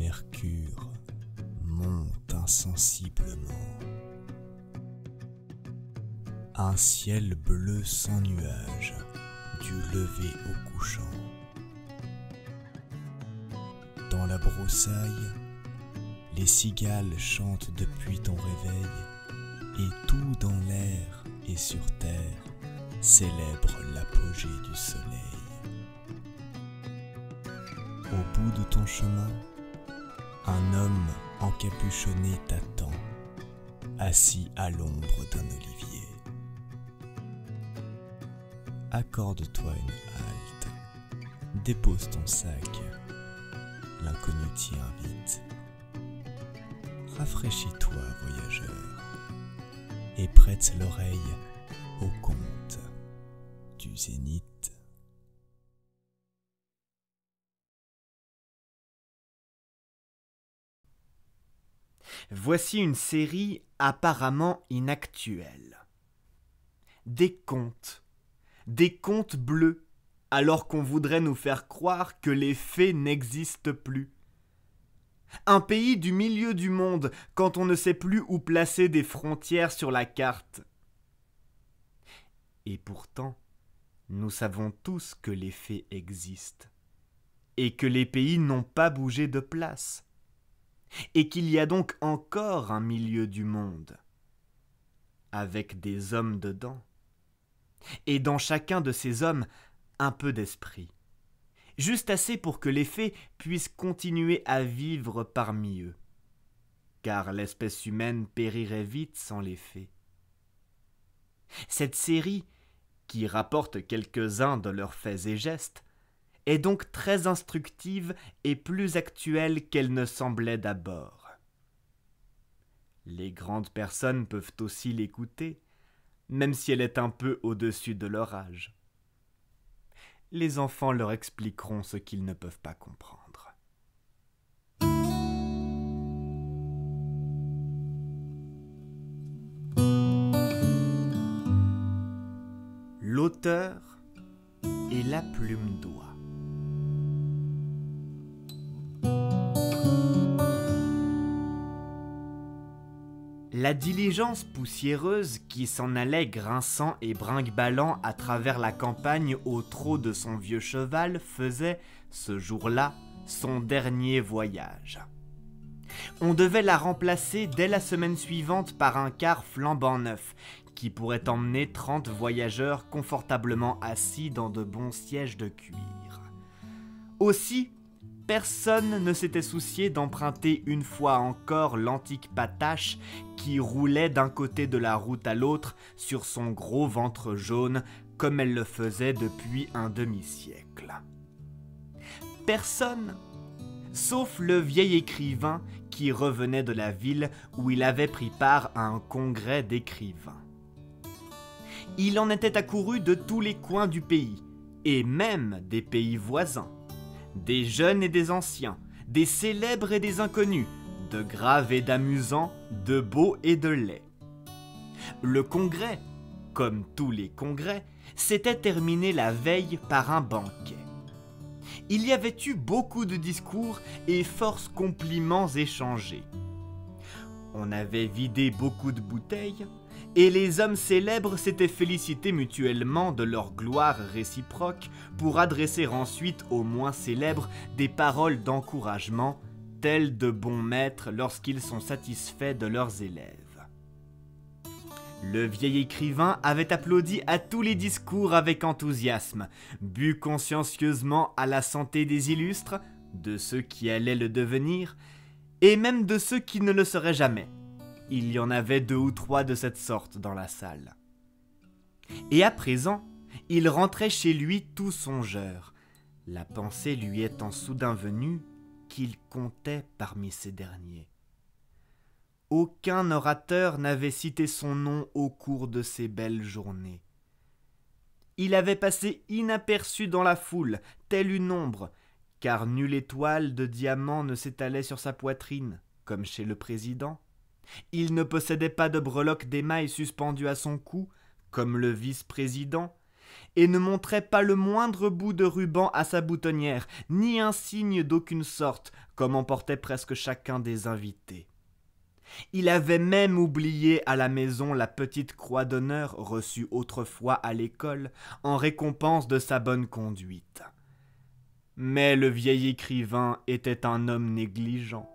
mercure monte insensiblement. Un ciel bleu sans nuages, du lever au couchant. Dans la broussaille, les cigales chantent depuis ton réveil, et tout dans l'air et sur terre célèbre l'apogée du soleil. Au bout de ton chemin, un homme encapuchonné t'attend, assis à l'ombre d'un olivier. Accorde-toi une halte, dépose ton sac, l'inconnu t'y invite. Rafraîchis-toi, voyageur, et prête l'oreille au conte du zénith. Voici une série apparemment inactuelle. Des contes bleus, alors qu'on voudrait nous faire croire que les fées n'existent plus. Un pays du milieu du monde, quand on ne sait plus où placer des frontières sur la carte. Et pourtant, nous savons tous que les fées existent, et que les pays n'ont pas bougé de place, et qu'il y a donc encore un milieu du monde, avec des hommes dedans, et dans chacun de ces hommes, un peu d'esprit, juste assez pour que les fées puissent continuer à vivre parmi eux, car l'espèce humaine périrait vite sans les fées. Cette série, qui rapporte quelques-uns de leurs faits et gestes, est donc très instructive et plus actuelle qu'elle ne semblait d'abord. Les grandes personnes peuvent aussi l'écouter, même si elle est un peu au-dessus de leur âge. Les enfants leur expliqueront ce qu'ils ne peuvent pas comprendre. L'auteur et la plume d'oie. La diligence poussiéreuse qui s'en allait grinçant et brinque-ballant à travers la campagne au trot de son vieux cheval faisait, ce jour-là, son dernier voyage. On devait la remplacer dès la semaine suivante par un car flambant neuf, qui pourrait emmener 30 voyageurs confortablement assis dans de bons sièges de cuir. Aussi, personne ne s'était soucié d'emprunter une fois encore l'antique patache qui roulait d'un côté de la route à l'autre sur son gros ventre jaune comme elle le faisait depuis un demi-siècle. Personne, sauf le vieil écrivain qui revenait de la ville où il avait pris part à un congrès d'écrivains. Il en était accouru de tous les coins du pays, et même des pays voisins. Des jeunes et des anciens, des célèbres et des inconnus, de graves et d'amusants, de beaux et de laids. Le congrès, comme tous les congrès, s'était terminé la veille par un banquet. Il y avait eu beaucoup de discours et force compliments échangés. On avait vidé beaucoup de bouteilles, et les hommes célèbres s'étaient félicités mutuellement de leur gloire réciproque pour adresser ensuite aux moins célèbres des paroles d'encouragement, telles de bons maîtres lorsqu'ils sont satisfaits de leurs élèves. Le vieil écrivain avait applaudi à tous les discours avec enthousiasme, bu consciencieusement à la santé des illustres, de ceux qui allaient le devenir, et même de ceux qui ne le seraient jamais. Il y en avait 2 ou 3 de cette sorte dans la salle. Et à présent, il rentrait chez lui tout songeur, la pensée lui étant soudain venue qu'il comptait parmi ces derniers. Aucun orateur n'avait cité son nom au cours de ces belles journées. Il avait passé inaperçu dans la foule, telle une ombre, car nulle étoile de diamant ne s'étalait sur sa poitrine, comme chez le président. Il ne possédait pas de breloque d'émail suspendu à son cou, comme le vice-président, et ne montrait pas le moindre bout de ruban à sa boutonnière, ni un signe d'aucune sorte, comme en portait presque chacun des invités. Il avait même oublié à la maison la petite croix d'honneur reçue autrefois à l'école en récompense de sa bonne conduite. Mais le vieil écrivain était un homme négligent.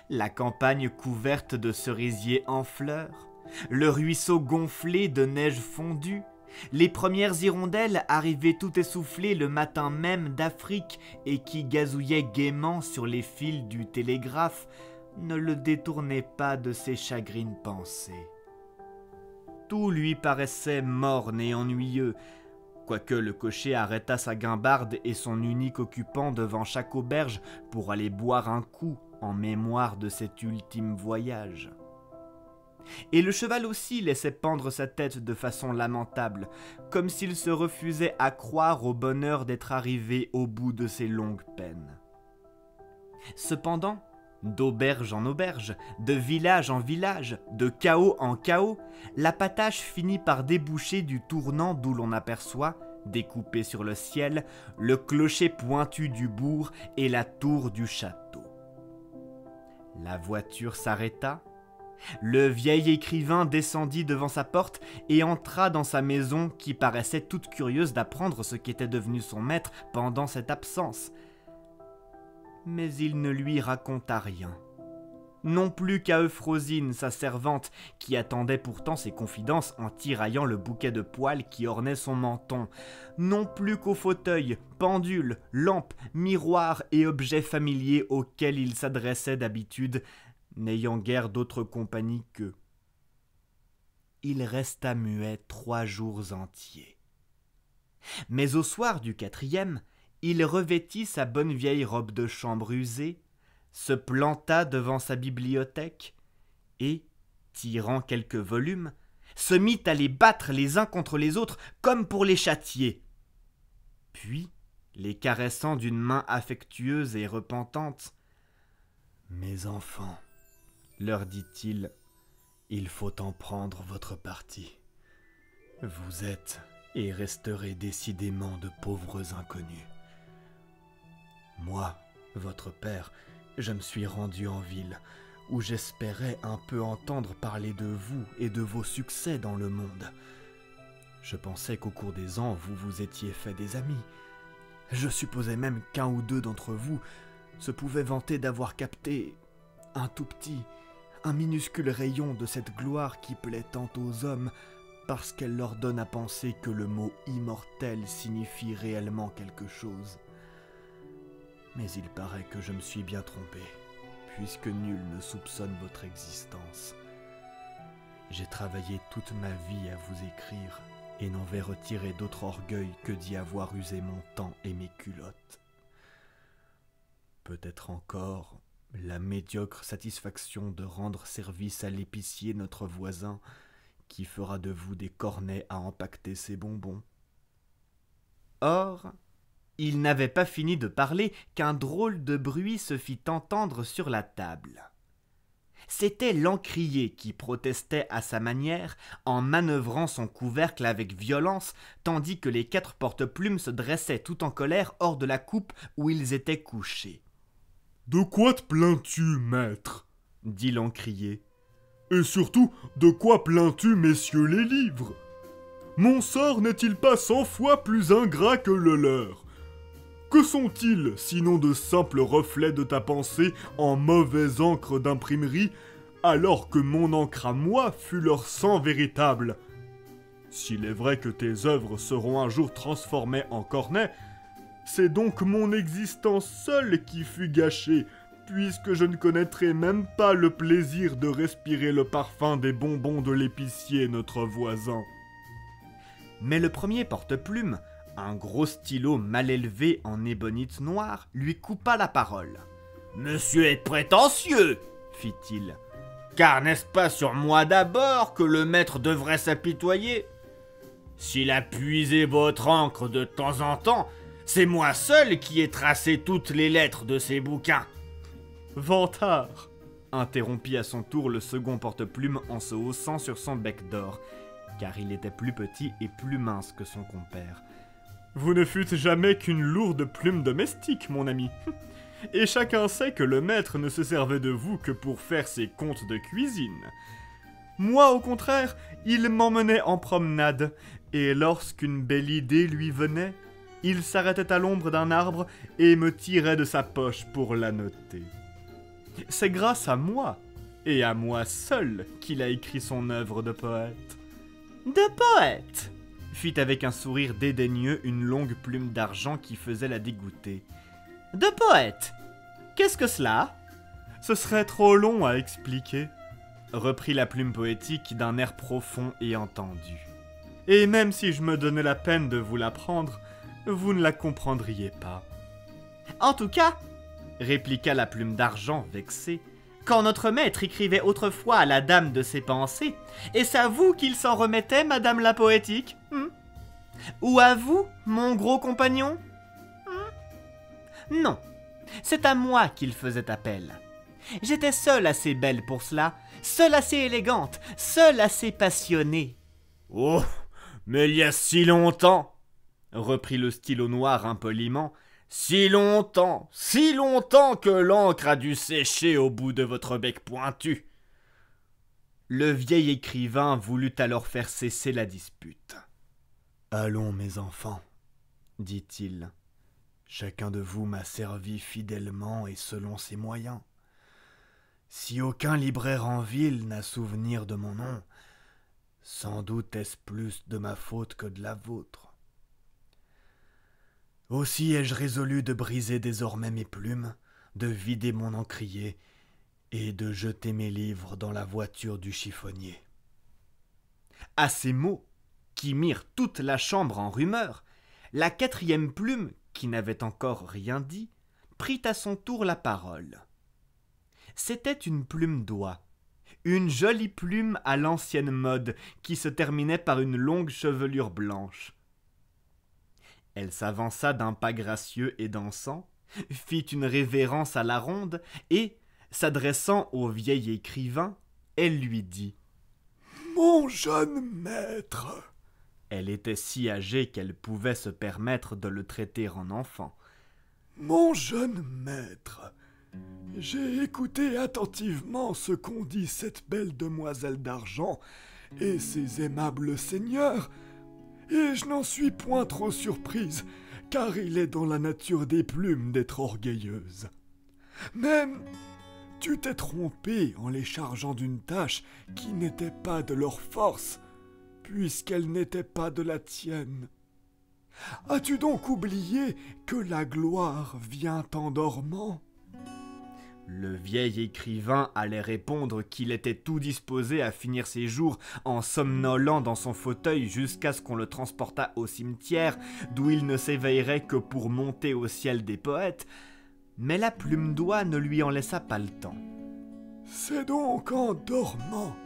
La campagne couverte de cerisiers en fleurs, le ruisseau gonflé de neige fondue, les premières hirondelles arrivées tout essoufflées le matin même d'Afrique et qui gazouillaient gaiement sur les fils du télégraphe, ne le détournait pas de ses chagrines pensées. Tout lui paraissait morne et ennuyeux, quoique le cocher arrêtât sa guimbarde et son unique occupant devant chaque auberge pour aller boire un coup en mémoire de cet ultime voyage. Et le cheval aussi laissait pendre sa tête de façon lamentable, comme s'il se refusait à croire au bonheur d'être arrivé au bout de ses longues peines. Cependant, d'auberge en auberge, de village en village, de chaos en chaos, la patache finit par déboucher du tournant d'où l'on aperçoit, découpé sur le ciel, le clocher pointu du bourg et la tour du château. La voiture s'arrêta, le vieil écrivain descendit devant sa porte et entra dans sa maison qui paraissait toute curieuse d'apprendre ce qu'était devenu son maître pendant cette absence. Mais il ne lui raconta rien. Non plus qu'à Euphrosine, sa servante, qui attendait pourtant ses confidences en tiraillant le bouquet de poils qui ornait son menton. Non plus qu'aux fauteuils, pendules, lampes, miroirs et objets familiers auxquels il s'adressait d'habitude, n'ayant guère d'autre compagnie qu'eux. Il resta muet 3 jours entiers. Mais au soir du 4e, il revêtit sa bonne vieille robe de chambre usée, se planta devant sa bibliothèque et, tirant quelques volumes, se mit à les battre les uns contre les autres comme pour les châtier. Puis, les caressant d'une main affectueuse et repentante, « Mes enfants, leur dit-il, il faut en prendre votre parti. Vous êtes et resterez décidément de pauvres inconnus. Moi, votre père, je me suis rendu en ville, où j'espérais un peu entendre parler de vous et de vos succès dans le monde. Je pensais qu'au cours des ans, vous vous étiez fait des amis. Je supposais même qu'un ou deux d'entre vous se pouvaient vanter d'avoir capté un tout petit, un minuscule rayon de cette gloire qui plaît tant aux hommes, parce qu'elle leur donne à penser que le mot « immortel » signifie réellement quelque chose. Mais il paraît que je me suis bien trompé, puisque nul ne soupçonne votre existence. J'ai travaillé toute ma vie à vous écrire, et n'en vais retirer d'autre orgueil que d'y avoir usé mon temps et mes culottes. Peut-être encore la médiocre satisfaction de rendre service à l'épicier notre voisin, qui fera de vous des cornets à empaqueter ses bonbons. Or, il n'avait pas fini de parler qu'un drôle de bruit se fit entendre sur la table. C'était l'encrier qui protestait à sa manière en manœuvrant son couvercle avec violence, tandis que les 4 porte-plumes se dressaient tout en colère hors de la coupe où ils étaient couchés. « De quoi te plains-tu, maître » dit l'encrier. « Et surtout, de quoi plains-tu, messieurs les livres ? Mon sort n'est-il pas 100 fois plus ingrat que le leur ? Que sont-ils, sinon de simples reflets de ta pensée en mauvaise encre d'imprimerie, alors que mon encre à moi fut leur sang véritable ? S'il est vrai que tes œuvres seront un jour transformées en cornets, c'est donc mon existence seule qui fut gâchée, puisque je ne connaîtrai même pas le plaisir de respirer le parfum des bonbons de l'épicier, notre voisin. » Mais le premier porte-plume, un gros stylo mal élevé en ébonite noire, lui coupa la parole. « Monsieur est prétentieux, fit-il, car n'est-ce pas sur moi d'abord que le maître devrait s'apitoyer ? S'il a puisé votre encre de temps en temps, c'est moi seul qui ai tracé toutes les lettres de ces bouquins. »« Vantard !» interrompit à son tour le second porte-plume en se haussant sur son bec d'or. car il était plus petit et plus mince que son compère. Vous ne fûtes jamais qu'une lourde plume domestique, mon ami. Et chacun sait que le maître ne se servait de vous que pour faire ses comptes de cuisine. Moi, au contraire, il m'emmenait en promenade, et lorsqu'une belle idée lui venait, il s'arrêtait à l'ombre d'un arbre et me tirait de sa poche pour la noter. C'est grâce à moi, et à moi seul, qu'il a écrit son œuvre de poète. De poète, fit avec un sourire dédaigneux une longue plume d'argent qui faisait la dégoûter. De poète, qu'est-ce que cela? Ce serait trop long à expliquer, reprit la plume poétique d'un air profond et entendu. Et même si je me donnais la peine de vous l'apprendre, vous ne la comprendriez pas. En tout cas, répliqua la plume d'argent vexée, quand notre maître écrivait autrefois à la dame de ses pensées, est-ce à vous qu'il s'en remettait, madame la poétique? Ou à vous, mon gros compagnon? Non, c'est à moi qu'il faisait appel. J'étais seule assez belle pour cela, seule assez élégante, seule assez passionnée. Oh, mais il y a si longtemps, reprit le stylo noir impoliment, si longtemps que l'encre a dû sécher au bout de votre bec pointu. Le vieil écrivain voulut alors faire cesser la dispute. Allons, mes enfants, dit-il. Chacun de vous m'a servi fidèlement et selon ses moyens. Si aucun libraire en ville n'a souvenir de mon nom, sans doute est-ce plus de ma faute que de la vôtre. Aussi ai-je résolu de briser désormais mes plumes, de vider mon encrier et de jeter mes livres dans la voiture du chiffonnier. À ces mots, qui mirent toute la chambre en rumeur, la quatrième plume, qui n'avait encore rien dit, prit à son tour la parole. C'était une plume d'oie, une jolie plume à l'ancienne mode qui se terminait par une longue chevelure blanche. Elle s'avança d'un pas gracieux et dansant, fit une révérence à la ronde et, s'adressant au vieil écrivain, elle lui dit « Mon jeune maître !» Elle était si âgée qu'elle pouvait se permettre de le traiter en enfant. « Mon jeune maître, j'ai écouté attentivement ce qu'ont dit cette belle demoiselle d'argent et ces aimables seigneurs, et je n'en suis point trop surprise, car il est dans la nature des plumes d'être orgueilleuse. Mais tu t'es trompé en les chargeant d'une tâche qui n'était pas de leur force, puisqu'elle n'était pas de la tienne. As-tu donc oublié que la gloire vient en dormant ? » Le vieil écrivain allait répondre qu'il était tout disposé à finir ses jours en somnolant dans son fauteuil jusqu'à ce qu'on le transportât au cimetière, d'où il ne s'éveillerait que pour monter au ciel des poètes, mais la plume d'oie ne lui en laissa pas le temps. « C'est donc en dormant,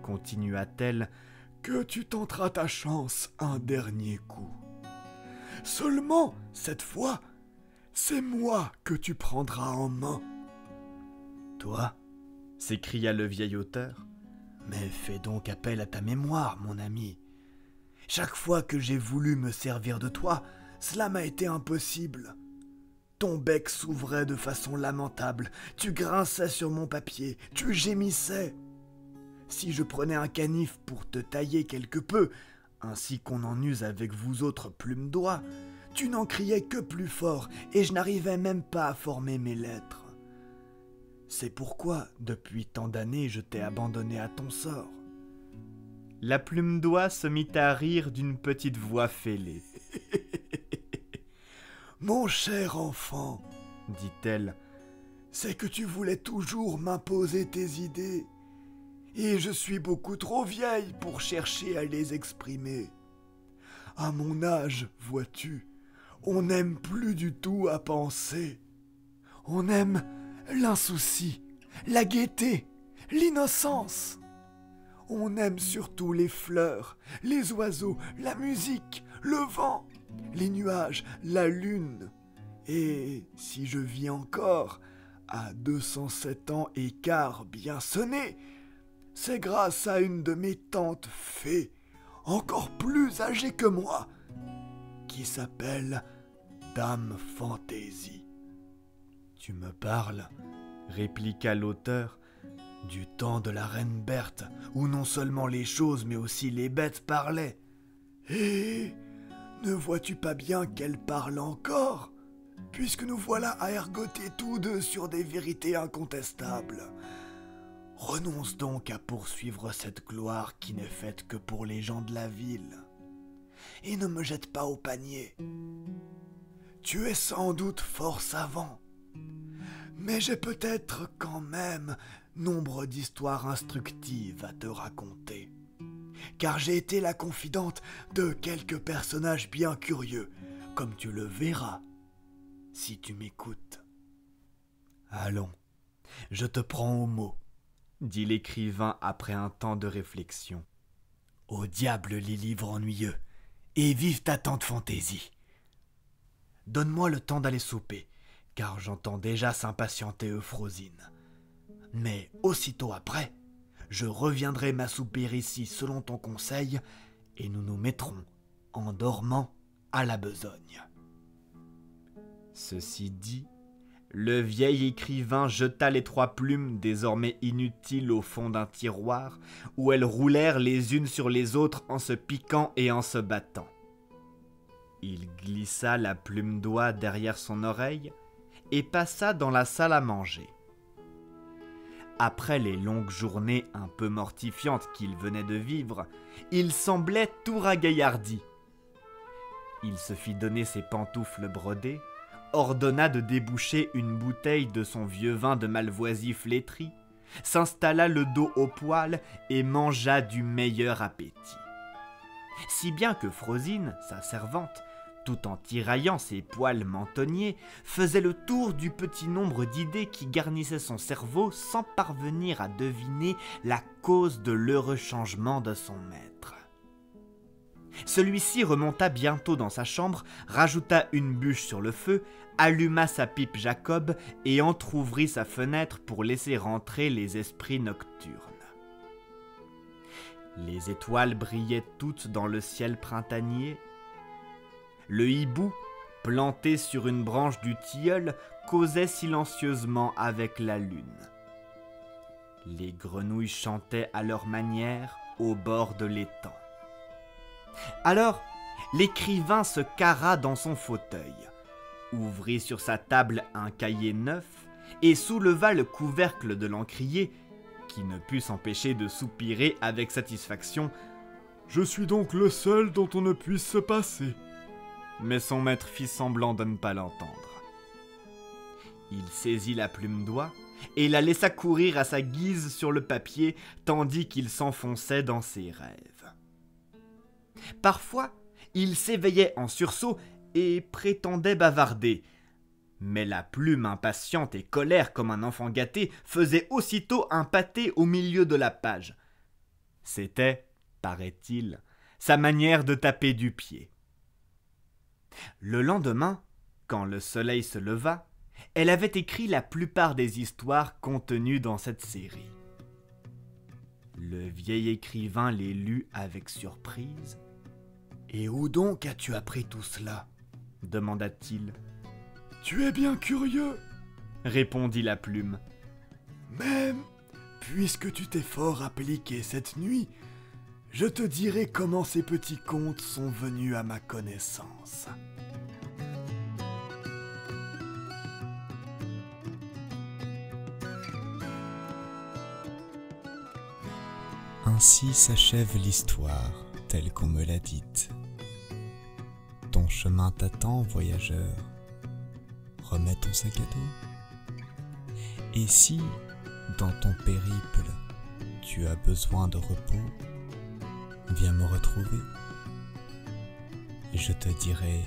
continua-t-elle, que tu tenteras ta chance un dernier coup. Seulement, cette fois, c'est moi que tu prendras en main. » « Toi » s'écria le vieil auteur. « Mais fais donc appel à ta mémoire, mon ami. Chaque fois que j'ai voulu me servir de toi, cela m'a été impossible. Ton bec s'ouvrait de façon lamentable, tu grinçais sur mon papier, tu gémissais. Si je prenais un canif pour te tailler quelque peu, ainsi qu'on en use avec vous autres plumes d'oie, tu n'en criais que plus fort, et je n'arrivais même pas à former mes lettres. C'est pourquoi, depuis tant d'années, je t'ai abandonné à ton sort. » La plume d'oie se mit à rire d'une petite voix fêlée. « Mon cher enfant, dit-elle, c'est que tu voulais toujours m'imposer tes idées, et je suis beaucoup trop vieille pour chercher à les exprimer. À mon âge, vois-tu, on n'aime plus du tout à penser. On aime l'insouci, la gaieté, l'innocence. On aime surtout les fleurs, les oiseaux, la musique, le vent, les nuages, la lune. Et si je vis encore, à 207 ans et quart bien sonnés, c'est grâce à une de mes tantes fées, encore plus âgée que moi, qui s'appelle Dame Fantaisie. Tu me parles, répliqua l'auteur, du temps de la reine Berthe, où non seulement les choses mais aussi les bêtes parlaient. Et ne vois-tu pas bien qu'elle parle encore, puisque nous voilà à ergoter tous deux sur des vérités incontestables? Renonce donc à poursuivre cette gloire qui n'est faite que pour les gens de la ville, et ne me jette pas au panier. Tu es sans doute fort savant, mais j'ai peut-être quand même nombre d'histoires instructives à te raconter, car j'ai été la confidente de quelques personnages bien curieux, comme tu le verras si tu m'écoutes. Allons, je te prends au mot, dit l'écrivain après un temps de réflexion. Au diable les livres ennuyeux, et vive ta tante Fantaisie. Donne-moi le temps d'aller souper, car j'entends déjà s'impatienter Euphrosine. Mais aussitôt après, je reviendrai m'assouper ici selon ton conseil, et nous nous mettrons, en dormant, à la besogne. Ceci dit, le vieil écrivain jeta les 3 plumes désormais inutiles au fond d'un tiroir, où elles roulèrent les unes sur les autres en se piquant et en se battant. Il glissa la plume d'oie derrière son oreille et passa dans la salle à manger. Après les longues journées un peu mortifiantes qu'il venait de vivre, il semblait tout ragaillardi. Il se fit donner ses pantoufles brodées, ordonna de déboucher une bouteille de son vieux vin de Malvoisie flétri, s'installa le dos au poêle et mangea du meilleur appétit. Si bien que Frosine, sa servante, tout en tiraillant ses poils mentonniers, faisait le tour du petit nombre d'idées qui garnissaient son cerveau sans parvenir à deviner la cause de l'heureux changement de son maître. Celui-ci remonta bientôt dans sa chambre, rajouta une bûche sur le feu, alluma sa pipe Jacob et entr'ouvrit sa fenêtre pour laisser rentrer les esprits nocturnes. Les étoiles brillaient toutes dans le ciel printanier. Le hibou, planté sur une branche du tilleul, causait silencieusement avec la lune. Les grenouilles chantaient à leur manière au bord de l'étang. Alors, l'écrivain se carra dans son fauteuil, ouvrit sur sa table un cahier neuf et souleva le couvercle de l'encrier, qui ne put s'empêcher de soupirer avec satisfaction. « Je suis donc le seul dont on ne puisse se passer. » Mais son maître fit semblant de ne pas l'entendre. Il saisit la plume d'oie et la laissa courir à sa guise sur le papier, tandis qu'il s'enfonçait dans ses rêves. Parfois, il s'éveillait en sursaut et prétendait bavarder. Mais la plume impatiente et colère comme un enfant gâté faisait aussitôt un pâté au milieu de la page. C'était, paraît-il, sa manière de taper du pied. Le lendemain, quand le soleil se leva, elle avait écrit la plupart des histoires contenues dans cette série. Le vieil écrivain les lut avec surprise. « Et où donc as-tu appris tout cela ?» demanda-t-il. « Tu es bien curieux » répondit la plume. « Mais, puisque tu t'es fort appliqué cette nuit, je te dirai comment ces petits contes sont venus à ma connaissance. » Ainsi s'achève l'histoire telle qu'on me l'a dite. Ton chemin t'attend, voyageur. Remets ton sac à dos. Et si, dans ton périple, tu as besoin de repos, viens me retrouver. Et je te dirai